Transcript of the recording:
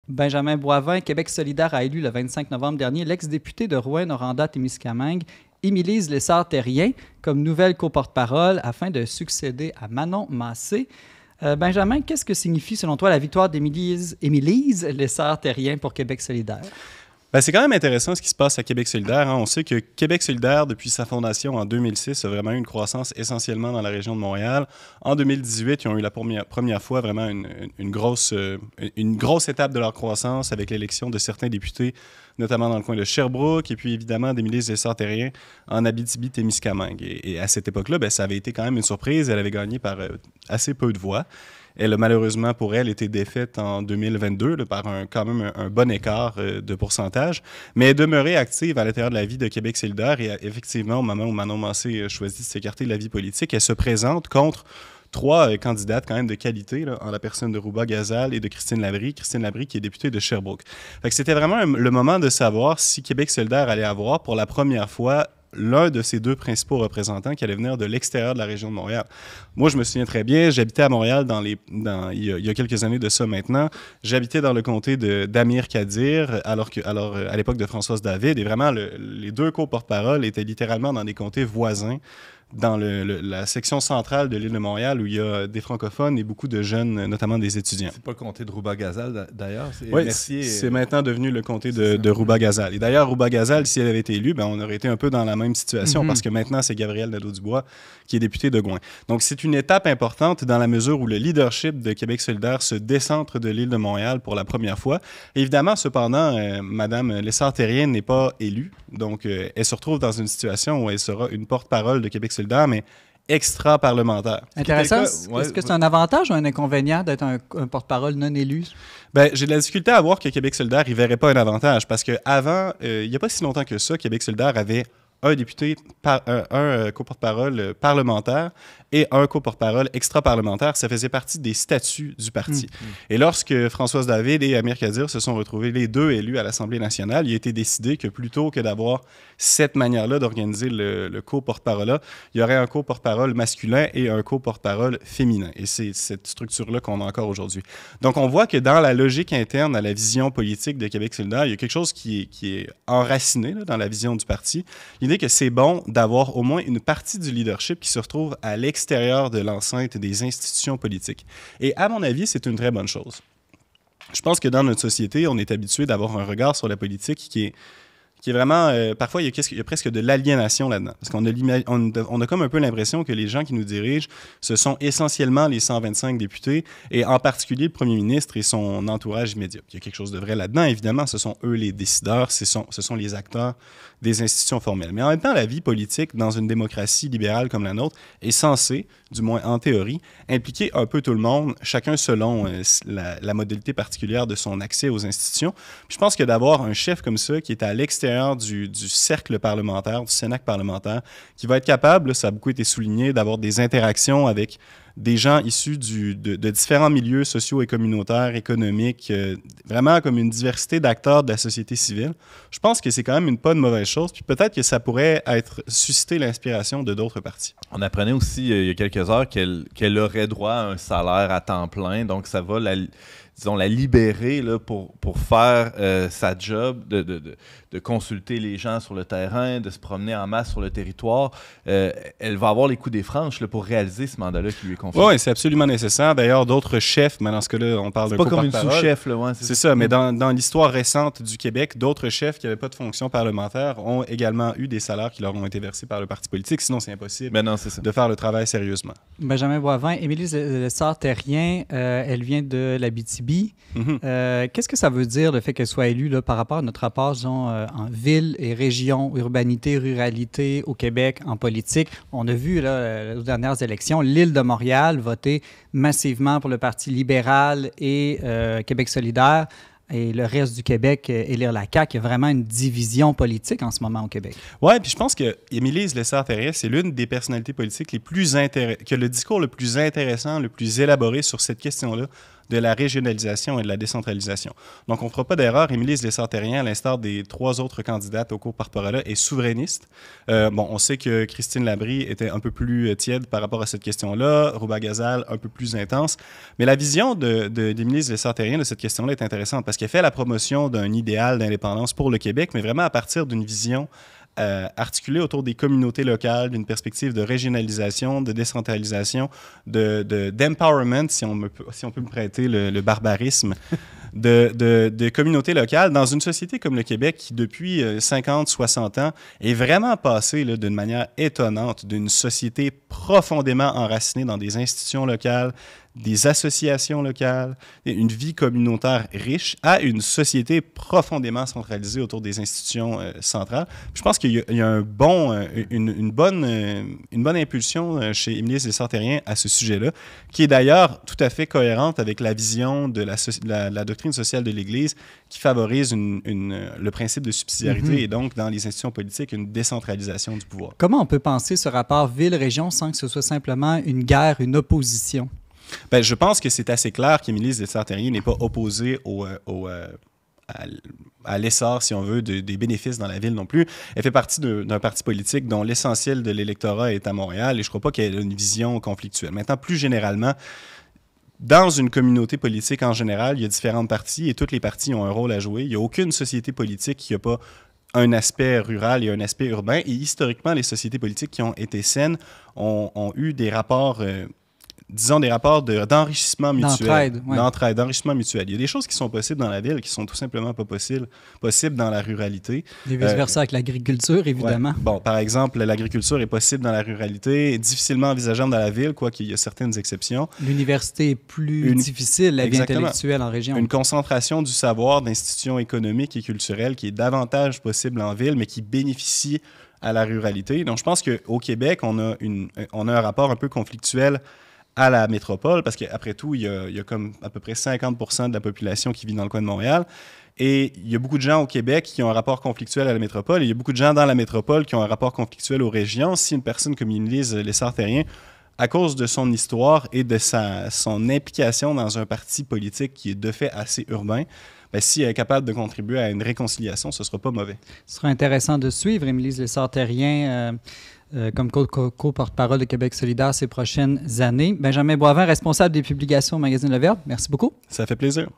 Benjamin Boivin, Québec solidaire a élu le 25 novembre dernier l'ex-député de Rouyn-Noranda-Témiscamingue, Émilise Lessard-Terrien, comme nouvelle co-porte-parole afin de succéder à Manon Massé. Benjamin, qu'est-ce que signifie selon toi la victoire d'Émilise Lessard-Terrien pour Québec solidaire? Ben, c'est quand même intéressant ce qui se passe à Québec solidaire. On sait que Québec solidaire, depuis sa fondation en 2006, a vraiment eu une croissance essentiellement dans la région de Montréal. En 2018, ils ont eu la première fois vraiment une grosse étape de leur croissance avec l'élection de certains députés, notamment dans le coin de Sherbrooke, et puis évidemment d'Émilise Lessard-Terrien en Abitibi-Témiscamingue. Et à cette époque-là, ben, ça avait été quand même une surprise. Elle avait gagné par assez peu de voix. Elle a malheureusement pour elle été défaite en 2022 là, par quand même un bon écart de pourcentage, mais elle est demeurée active à l'intérieur de la vie de Québec solidaire et effectivement, au moment où Manon Massé choisit de s'écarter de la vie politique, elle se présente contre trois candidates quand même de qualité, là, en la personne de Rouba Gazal et de Christine Labrie. Christine Labrie qui est députée de Sherbrooke. Fait que c'était vraiment le moment de savoir si Québec solidaire allait avoir pour la première fois l'un de ses deux principaux représentants qui allait venir de l'extérieur de la région de Montréal. Moi, je me souviens très bien, j'habitais à Montréal il y a quelques années de ça maintenant. J'habitais dans le comté d'Amir-Kadir, alors à l'époque de Françoise David, et vraiment, les deux co-porte-parole étaient littéralement dans des comtés voisins, dans la section centrale de l'île de Montréal où il y a des francophones et beaucoup de jeunes, notamment des étudiants. C'est pas le comté de Rouba-Gazal, d'ailleurs? Oui, c'est maintenant devenu le comté de Rouba-Gazal. Et d'ailleurs, Rouba-Gazal, si elle avait été élue, ben, on aurait été un peu dans la même situation parce que maintenant, c'est Gabriel Nadeau-Dubois qui est député de Gouin. Donc, c'est une étape importante dans la mesure où le leadership de Québec solidaire se décentre de l'île de Montréal pour la première fois. Évidemment, cependant, Mme Lessard-Terrien n'est pas élue. Donc, elle se retrouve dans une situation où elle sera une porte-parole de Québec solidaire, mais extra-parlementaire. Intéressant. Est-ce que c'est un avantage ou un inconvénient d'être un porte-parole non élu? Ben, j'ai de la difficulté à voir que Québec solidaire ne verrait pas un avantage parce qu'avant, il n'y a pas si longtemps que ça, Québec solidaire avait un député, un co-porte-parole parlementaire et un co-porte-parole extra-parlementaire. Ça faisait partie des statuts du parti. Et lorsque Françoise David et Amir Kadir se sont retrouvés les deux élus à l'Assemblée nationale, il a été décidé que plutôt que d'avoir cette manière-là d'organiser le co-porte-parole-là, il y aurait un co-porte-parole masculin et un co-porte-parole féminin. Et c'est cette structure-là qu'on a encore aujourd'hui. Donc, on voit que dans la logique interne à la vision politique de Québec solidaire, il y a quelque chose qui est enraciné là, dans la vision du parti. L'idée que c'est bon d'avoir au moins une partie du leadership qui se retrouve à l'extérieur de l'enceinte des institutions politiques. Et à mon avis, c'est une très bonne chose. Je pense que dans notre société, on est habitué d'avoir un regard sur la politique qui est vraiment... parfois, il y a presque de l'aliénation là-dedans. Parce qu'on a comme un peu l'impression que les gens qui nous dirigent, ce sont essentiellement les 125 députés, et en particulier le premier ministre et son entourage immédiat. Il y a quelque chose de vrai là-dedans. Évidemment, ce sont eux les décideurs, ce sont les acteurs des institutions formelles. Mais en même temps, la vie politique, dans une démocratie libérale comme la nôtre, est censée, du moins en théorie, impliquer un peu tout le monde, chacun selon la modalité particulière de son accès aux institutions. Puis je pense que d'avoir un chef comme ça, qui est à l'extérieur du cercle parlementaire, du Cénacle parlementaire, qui va être capable, là, ça a beaucoup été souligné, d'avoir des interactions avec des gens issus de différents milieux sociaux et communautaires, économiques, vraiment comme une diversité d'acteurs de la société civile. Je pense que c'est quand même pas de mauvaise chose, puis peut-être que ça pourrait susciter l'inspiration de d'autres partis. On apprenait aussi il y a quelques heures qu'elle aurait droit à un salaire à temps plein, donc ça va la libérer là, pour faire sa job de consulter les gens sur le terrain, de se promener en masse sur le territoire. Elle va avoir les coups des franches là, pour réaliser ce mandat-là qui lui est confié. Oui, c'est absolument nécessaire. D'ailleurs, d'autres chefs, mais dans ce cas-là, on parle d'un co-porte-parole. C'est pas comme une sous-chef. Là, ouais, c'est ça, mais dans l'histoire récente du Québec, d'autres chefs qui n'avaient pas de fonction parlementaire ont également eu des salaires qui leur ont été versés par le parti politique. Sinon, c'est impossible de faire le travail sérieusement. Benjamin Boivin, Émilise Lessard-Terrien, elle vient de l'Abitibi. Qu'est-ce que ça veut dire, le fait qu'elle soit élue là, par rapport à notre rapport, disons, en ville et région, urbanité, ruralité au Québec, en politique? On a vu là, aux dernières élections, l'île de Montréal voter massivement pour le Parti libéral et Québec solidaire, et le reste du Québec élire la CAQ. Il y a vraiment une division politique en ce moment au Québec. Oui, puis je pense que Émilise Lessard-Terrien, c'est l'une des personnalités politiques qui a le discours le plus intéressant, le plus élaboré sur cette question-là de la régionalisation et de la décentralisation. Donc, on ne fera pas d'erreur. Émilie Lessard-Terrien, à l'instar des 3 autres candidates au co-porte-parole, est souverainiste. On sait que Christine Labrie était un peu plus tiède par rapport à cette question-là, Rouba Ghazal un peu plus intense. Mais la vision d'Émilie Lessard-Terrien de cette question-là est intéressante parce qu'elle fait la promotion d'un idéal d'indépendance pour le Québec, mais vraiment à partir d'une vision articulée autour des communautés locales, d'une perspective de régionalisation, de décentralisation, d'empowerment, si on peut me prêter le barbarisme, de communautés locales dans une société comme le Québec qui, depuis 50, 60 ans, est vraiment passée d'une manière étonnante d'une société profondément enracinée dans des institutions locales, des associations locales, une vie communautaire riche, à une société profondément centralisée autour des institutions centrales. Puis je pense qu'il y a une bonne impulsion chez Émilie Lessard-Terrien à ce sujet-là, qui est d'ailleurs tout à fait cohérente avec la vision de la doctrine sociale de l'Église qui favorise le principe de subsidiarité et donc, dans les institutions politiques, une décentralisation du pouvoir. Comment on peut penser ce rapport ville-région sans que ce soit simplement une guerre, une opposition? Ben, je pense que c'est assez clair qu'Émilie Lessard-Terrien n'est pas opposée à l'essor, si on veut, des bénéfices dans la ville non plus. Elle fait partie d'un parti politique dont l'essentiel de l'électorat est à Montréal et je ne crois pas qu'elle ait une vision conflictuelle. Maintenant, plus généralement, dans une communauté politique en général, il y a différentes partis et toutes les partis ont un rôle à jouer. Il n'y a aucune société politique qui n'a pas un aspect rural et un aspect urbain. Et historiquement, les sociétés politiques qui ont été saines ont eu des rapports... disons, des rapports d'enrichissement mutuel. D'entraide, d'enrichissement mutuel. Il y a des choses qui sont possibles dans la ville qui sont tout simplement pas possibles dans la ruralité. Et vice-versa avec l'agriculture, évidemment. Ouais. Bon, par exemple, l'agriculture est possible dans la ruralité, difficilement envisageable dans la ville, quoiqu'il y a certaines exceptions. L'université est plus difficile, la vie intellectuelle en région. Une concentration du savoir d'institutions économiques et culturelles qui est davantage possible en ville, mais qui bénéficie à la ruralité. Donc, je pense qu'au Québec, on a un rapport un peu conflictuel à la métropole, parce qu'après tout, il y a comme à peu près 50% de la population qui vit dans le coin de Montréal. Et il y a beaucoup de gens au Québec qui ont un rapport conflictuel à la métropole, et il y a beaucoup de gens dans la métropole qui ont un rapport conflictuel aux régions. Si une personne comme Émilie Lessard-Terrien, à cause de son histoire et de son implication dans un parti politique qui est de fait assez urbain, ben, si elle est capable de contribuer à une réconciliation, ce ne sera pas mauvais. Ce sera intéressant de suivre Émilie Lessard-Terrien comme co-porte-parole de Québec solidaire ces prochaines années. Benjamin Boivin, responsable des publications au magazine Le Verbe, merci beaucoup. Ça fait plaisir.